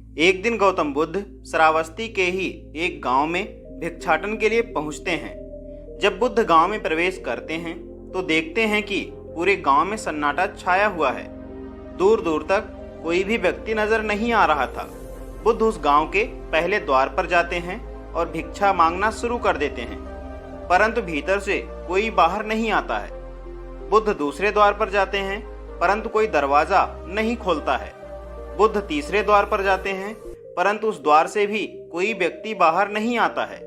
एक दिन गौतम बुद्ध श्रावस्ती के ही एक गांव में भिक्षाटन के लिए पहुंचते हैं। जब बुद्ध गांव में प्रवेश करते हैं तो देखते हैं कि पूरे गांव में सन्नाटा छाया हुआ है। दूर दूर तक कोई भी व्यक्ति नजर नहीं आ रहा था। बुद्ध उस गांव के पहले द्वार पर जाते हैं और भिक्षा मांगना शुरू कर देते हैं, परंतु भीतर से कोई बाहर नहीं आता है। बुद्ध दूसरे द्वार पर जाते हैं, परंतु कोई दरवाजा नहीं खोलता है। बुद्ध तीसरे द्वार पर जाते हैं, परंतु उस द्वार से भी कोई व्यक्ति बाहर नहीं आता है।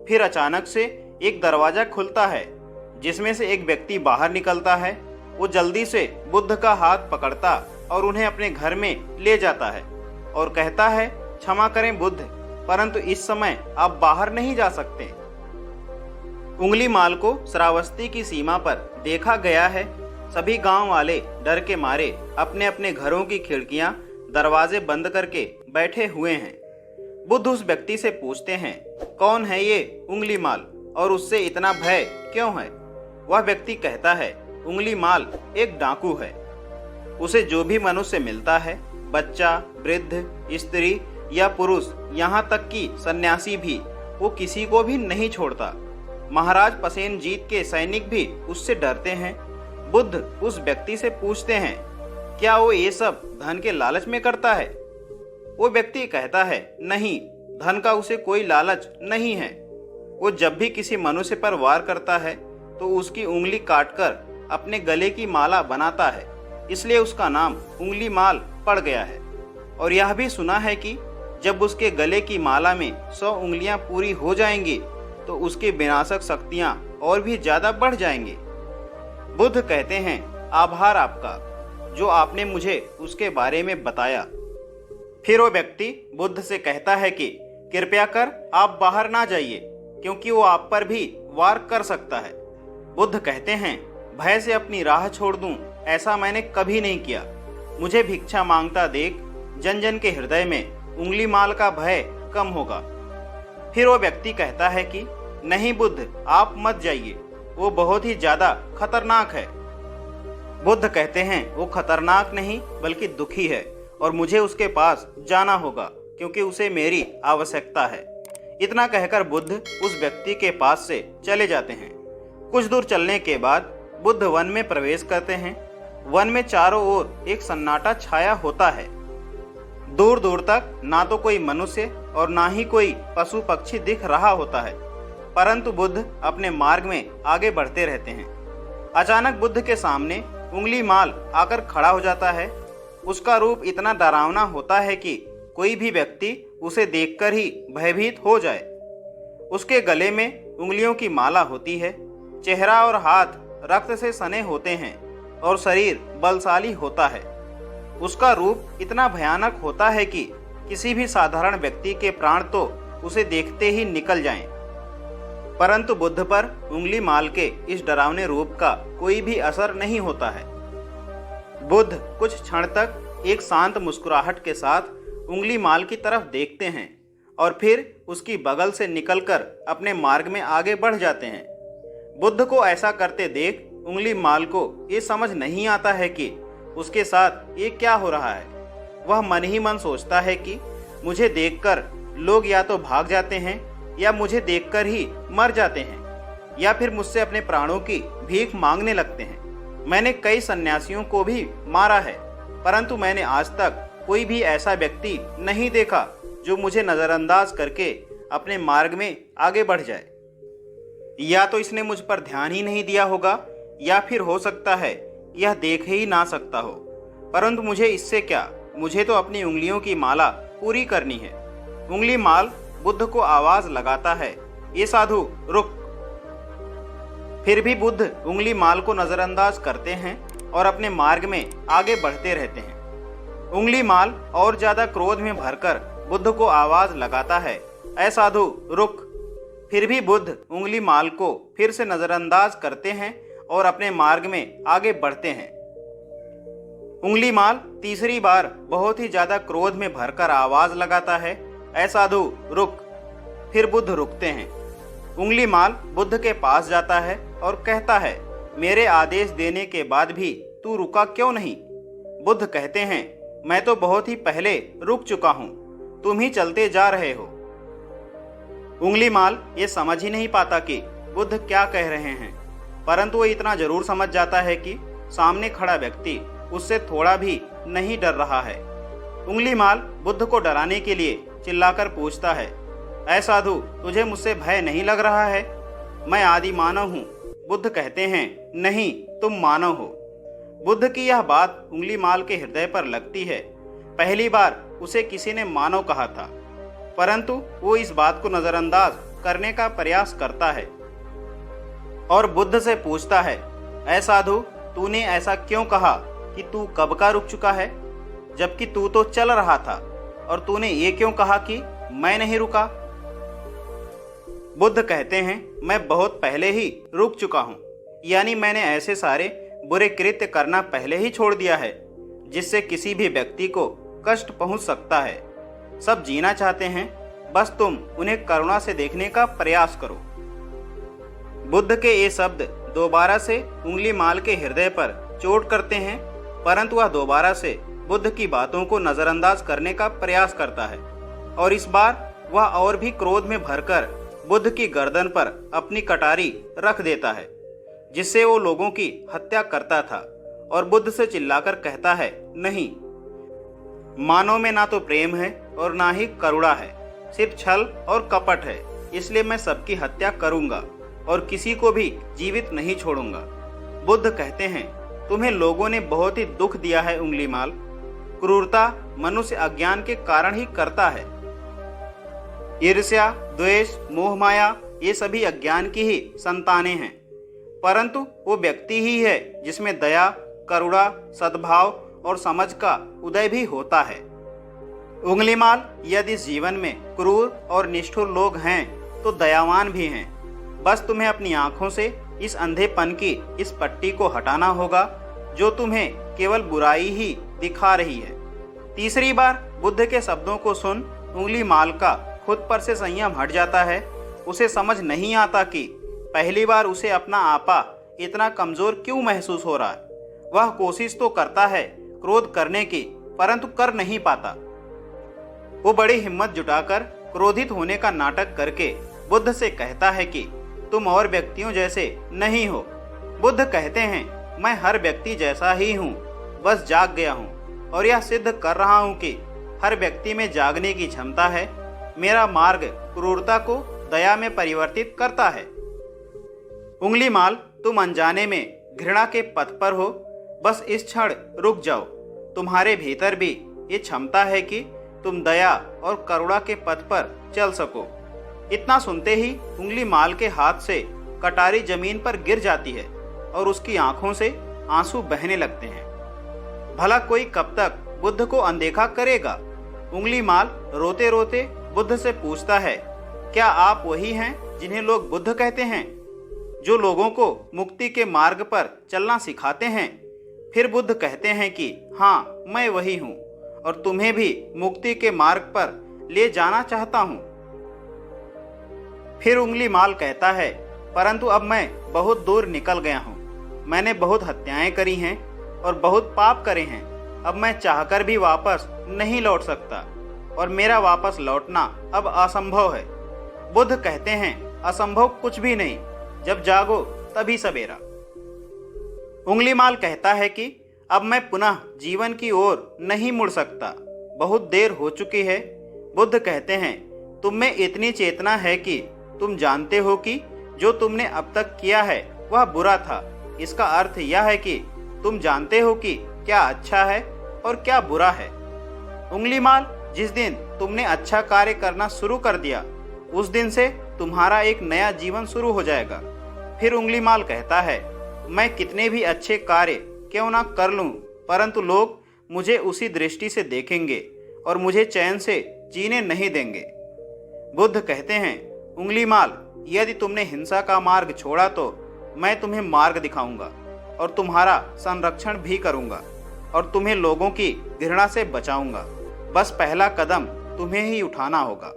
फिर अचानक से एक दरवाजा खुलता है, जिसमें से एक व्यक्ति बाहर निकलता है। वो जल्दी से बुद्ध का हाथ पकड़ता और उन्हें अपने घर में ले जाता है और कहता है, क्षमा करें बुद्ध, परंतु इस समय आप बाहर नहीं जा सकते। उंगली माल को श्रावस्ती की सीमा पर देखा गया है। सभी गांव वाले डर के मारे अपने अपने घरों की खिड़कियां दरवाजे बंद करके बैठे हुए हैं। बुद्ध उस व्यक्ति से पूछते हैं, कौन है ये उंगली माल और उससे इतना भय क्यों है? वह व्यक्ति कहता है, उंगली माल एक डाकू है। उसे जो भी मनुष्य मिलता है, बच्चा, वृद्ध, स्त्री या पुरुष, यहाँ तक कि सन्यासी भी, वो किसी को भी नहीं छोड़ता। महाराज पसेनजीत के सैनिक भी उससे डरते हैं। बुद्ध उस व्यक्ति से पूछते हैं, क्या वो ये सब धन के लालच में करता है? वो व्यक्ति कहता है, नहीं, धन का उसे कोई लालच नहीं है। वो जब भी किसी मनुष्य पर वार करता है तो उसकी उंगली काटकर अपने गले की माला बनाता है, इसलिए उसका नाम उंगली माल पड़ गया है। और यह भी सुना है कि जब उसके गले की माला में 100 उंगलियां पूरी हो जाएंगी तो उसकी विनाशक शक्तियां और भी ज्यादा बढ़ जाएंगी। बुद्ध कहते हैं, आभार आपका, जो आपने मुझे उसके बारे में बताया। फिर वो व्यक्ति बुद्ध से कहता है कि कृपया कर आप बाहर ना जाइए, क्योंकि वो आप पर भी वार कर सकता है। बुद्ध कहते हैं, भय से अपनी राह छोड़ दूं, ऐसा मैंने कभी नहीं किया। मुझे भिक्षा मांगता देख जन जन के हृदय में उंगली माल का भय कम होगा। फिर वो व्यक्ति कहता है कि नहीं बुद्ध, आप मत जाइए, वो बहुत ही ज्यादा खतरनाक है। बुद्ध कहते हैं, वो खतरनाक नहीं बल्कि दुखी है और मुझे उसके पास जाना होगा, क्योंकि उसे मेरी आवश्यकता है। इतना कहकर बुद्ध उस व्यक्ति के पास से चले जाते हैं। कुछ दूर चलने के बाद बुद्ध वन में प्रवेश करते हैं। वन में चारों ओर एक सन्नाटा छाया होता है। दूर दूर तक ना तो कोई मनुष्य और ना ही कोई पशु पक्षी दिख रहा होता है, परंतु बुद्ध अपने मार्ग में आगे बढ़ते रहते हैं। अचानक बुद्ध के सामने उंगली माल आकर खड़ा हो जाता है। उसका रूप इतना डरावना होता है कि कोई भी व्यक्ति उसे देखकर ही भयभीत हो जाए। उसके गले में उंगलियों की माला होती है। चेहरा और हाथ रक्त से सने होते हैं और शरीर बलशाली होता है। उसका रूप इतना भयानक होता है कि किसी भी साधारण व्यक्ति के प्राण तो उसे देखते ही निकल जाएं। परंतु बुद्ध पर उंगली माल के इस डरावने रूप का कोई भी असर नहीं होता है। बुद्ध कुछ क्षण तक एक शांत मुस्कुराहट के साथ उंगली माल की तरफ देखते हैं और फिर उसकी बगल से निकलकर अपने मार्ग में आगे बढ़ जाते हैं। बुद्ध को ऐसा करते देख उंगली माल को ये समझ नहीं आता है कि उसके साथ ये क्या हो रहा है। वह मन ही मन सोचता है कि मुझे देखकर लोग या तो भाग जाते हैं या मुझे देखकर ही मर जाते हैं या फिर मुझसे अपने प्राणों की भीख मांगने लगते हैं। मैंने कई सन्यासियों को भी मारा है, परंतु मैंने आज तक कोई भी ऐसा व्यक्ति नहीं देखा जो मुझे नज़रअंदाज करके अपने मार्ग में आगे बढ़ जाए। या तो इसने मुझ पर ध्यान ही नहीं दिया होगा या फिर हो सकता है यह देख ही ना सकता हो, परंतु मुझे इससे क्या, मुझे तो अपनी उंगलियों की माला पूरी करनी है। उंगली माल बुद्ध को आवाज लगाता है, ये साधु रुक। फिर भी बुद्ध उंगली माल को नजरअंदाज करते हैं और अपने मार्ग में आगे बढ़ते रहते हैं। उंगली माल और ज्यादा क्रोध में भरकर बुद्ध को आवाज लगाता है, ऐ साधु रुक। फिर भी बुद्ध उंगली माल को फिर से नजरअंदाज करते हैं और अपने मार्ग में आगे बढ़ते हैं। उंगली माल तीसरी बार बहुत ही ज्यादा क्रोध में भरकर आवाज लगाता है, ऐ साधु रुक। फिर बुद्ध रुकते हैं। उंगली माल बुद्ध के पास जाता है और कहता है, मेरे आदेश देने के बाद भी तू रुका क्यों नहीं? बुद्ध कहते हैं, मैं तो बहुत ही पहले रुक चुका हूँ। तुम ही चलते जा रहे हो। उंगलीमाल ये समझ ही नहीं पाता कि बुद्ध क्या कह रहे हैं, परंतु वो इतना जरूर समझ जाता है कि सामने खड़ा व्यक्ति उससे थोड़ा भी नहीं डर रहा है। उंगलीमाल बुद्ध को डराने के लिए चिल्लाकर पूछता है, ऐ साधु, तुझे मुझसे भय नहीं लग रहा है? मैं आदि मानव हूँ। बुद्ध कहते हैं, नहीं, तुम मानव हो। बुद्ध की यह बात उंगलीमाल के हृदय पर लगती है। पहली बार उसे किसी ने मानव कहा था, परंतु वो इस बात को नजरअंदाज करने का प्रयास करता है और बुद्ध से पूछता है, ऐ साधु, तूने ऐसा क्यों कहा कि तू कब का रुक चुका है, जबकि तू तो चल रहा था? और तूने ये क्यों कहा कि मैं नहीं रुका? बुद्ध कहते हैं, मैं बहुत पहले ही रुक चुका हूँ, यानी मैंने ऐसे सारे बुरे कृत्य करना पहले ही छोड़ दिया है जिससे किसी भी व्यक्ति को कष्ट पहुंच सकता है। सब जीना चाहते हैं, बस तुम उन्हें करुणा से देखने का प्रयास करो। बुद्ध के ये शब्द दोबारा से उंगलीमाल के हृदय पर चोट करते हैं, परंतु वह दोबारा से बुद्ध की बातों को नजरअंदाज करने का प्रयास करता है और इस बार वह और भी क्रोध में भरकर बुद्ध की गर्दन पर अपनी कटारी रख देता है, जिससे वो लोगों की हत्या करता था, और बुद्ध से चिल्लाकर कहता है, नहीं, मानव में ना तो प्रेम है और ना ही करुणा है, सिर्फ छल और कपट है। इसलिए मैं सबकी हत्या करूंगा और किसी को भी जीवित नहीं छोड़ूंगा। बुद्ध कहते हैं, तुम्हें लोगों ने बहुत ही दुख दिया है उंगलीमाल। क्रूरता मनुष्य अज्ञान के कारण ही करता है। ईर्ष्या, द्वेष, मोह माया, ये सभी अज्ञान की ही संतानें हैं, परंतु वो व्यक्ति ही है जिसमें दया, करुणा, सद्भाव और समझ का उदय भी होता है। उंगलीमाल, यदि इस जीवन में क्रूर और निष्ठुर लोग हैं तो दयावान भी हैं। बस तुम्हें अपनी आंखों से इस अंधेपन की इस पट्टी को हटाना होगा जो तुम्हें केवल बुराई ही दिखा रही है। तीसरी बार बुद्ध के शब्दों को सुन उंगलीमाल का खुद पर से संयम हट जाता है। उसे समझ नहीं आता कि पहली बार उसे अपना आपा इतना कमजोर क्यों महसूस हो रहा है। वह कोशिश तो करता है क्रोध करने की, परंतु कर नहीं पाता। वो बड़ी हिम्मत जुटाकर क्रोधित होने का नाटक करके बुद्ध से कहता है कि तुम और व्यक्तियों जैसे नहीं हो। बुद्ध कहते हैं, मैं हर व्यक्ति जैसा ही हूँ, बस जाग गया हूँ और यह सिद्ध कर रहा हूँ कि हर व्यक्ति में जागने की क्षमता है। मेरा मार्ग क्रूरता को दया में परिवर्तित करता है। उंगलीमाल, तुम अनजाने में घृणा के पथ पर हो, बस इस क्षण रुक जाओ। तुम्हारे भीतर भी ये क्षमता है कि तुम दया और करुणा के पथ पर चल सको। इतना सुनते ही उंगलीमाल के हाथ से कटारी जमीन पर गिर जाती है और उसकी आंखों से आंसू बहने लगते हैं। भला कोई कब तक बुद्ध को अनदेखा करेगा? उंगलीमाल रोते रोते बुद्ध से पूछता है, क्या आप वही हैं जिन्हें लोग बुद्ध कहते हैं, जो लोगों को मुक्ति के मार्ग पर चलना सिखाते हैं? फिर बुद्ध कहते हैं कि हाँ, मैं वही हूँ और तुम्हें भी मुक्ति के मार्ग पर ले जाना चाहता हूँ। फिर उंगलीमाल कहता है, परंतु अब मैं बहुत दूर निकल गया हूँ। मैंने बहुत हत्याएं करी हैं और बहुत पाप करे हैं। अब मैं चाहकर भी वापस नहीं लौट सकता और मेरा वापस लौटना अब असंभव है। बुद्ध कहते हैं, असंभव कुछ भी नहीं, जब जागो तभी सवेरा। उंगलीमाल कहता है कि अब मैं पुनः जीवन की ओर नहीं मुड़ सकता, बहुत देर हो चुकी है। बुद्ध कहते हैं, तुम में इतनी चेतना है कि तुम जानते हो कि जो तुमने अब तक किया है वह बुरा था। इसका अर्थ यह है कि तुम जानते हो कि क्या अच्छा है और क्या बुरा है। उंगलीमाल, जिस दिन तुमने अच्छा कार्य करना शुरू कर दिया, उस दिन से तुम्हारा एक नया जीवन शुरू हो जाएगा। फिर उंगलीमाल कहता है, मैं कितने भी अच्छे कार्य क्यों ना कर लूं, परंतु लोग मुझे उसी दृष्टि से देखेंगे और मुझे चैन से जीने नहीं देंगे। बुद्ध कहते हैं, उंगलीमाल, यदि तुमने हिंसा का मार्ग छोड़ा तो मैं तुम्हें मार्ग दिखाऊंगा और तुम्हारा संरक्षण भी करूंगा और तुम्हें लोगों की घृणा से बचाऊंगा। बस पहला कदम तुम्हें ही उठाना होगा।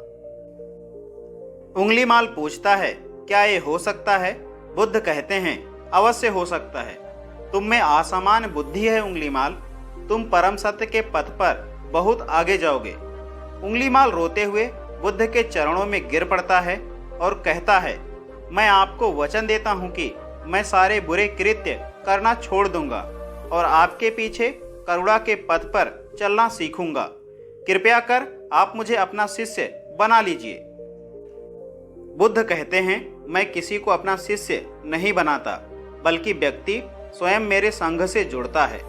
उंगलीमाल पूछता है, क्या ये हो सकता है? बुद्ध कहते हैं, अवश्य हो सकता है। तुम में असामान्य बुद्धि है उंगलीमाल। तुम परम सत्य के पथ पर बहुत आगे जाओगे। उंगलीमाल रोते हुए बुद्ध के चरणों में गिर पड़ता है और कहता है, मैं आपको वचन देता हूँ कि मैं सारे बुरे कृत्य करना छोड़ दूंगा और आपके पीछे करुणा के पथ पर चलना सीखूंगा। कृपया कर आप मुझे अपना शिष्य बना लीजिए। बुद्ध कहते हैं, मैं किसी को अपना शिष्य नहीं बनाता, बल्कि व्यक्ति स्वयं मेरे संघ से जुड़ता है।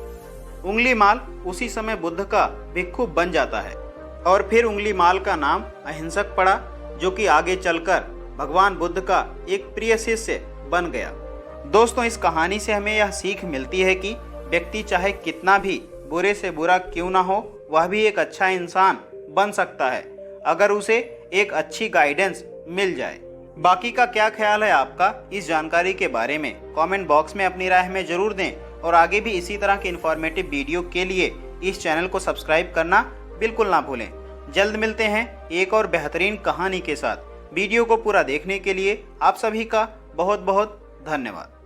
उंगलीमाल उसी समय बुद्ध का भिक्षु बन जाता है और फिर उंगलीमाल का नाम अहिंसक पड़ा, जो कि आगे चलकर भगवान बुद्ध का एक प्रिय शिष्य बन गया। दोस्तों, इस कहानी से हमें यह सीख मिलती है कि व्यक्ति चाहे कितना भी बुरे से बुरा क्यों ना हो, वह भी एक अच्छा इंसान बन सकता है अगर उसे एक अच्छी गाइडेंस मिल जाए। बाकी का क्या ख्याल है आपका इस जानकारी के बारे में? कमेंट बॉक्स में अपनी राय हमें जरूर दें और आगे भी इसी तरह के इन्फॉर्मेटिव वीडियो के लिए इस चैनल को सब्सक्राइब करना बिल्कुल ना भूलें। जल्द मिलते हैं एक और बेहतरीन कहानी के साथ। वीडियो को पूरा देखने के लिए आप सभी का बहुत बहुत धन्यवाद।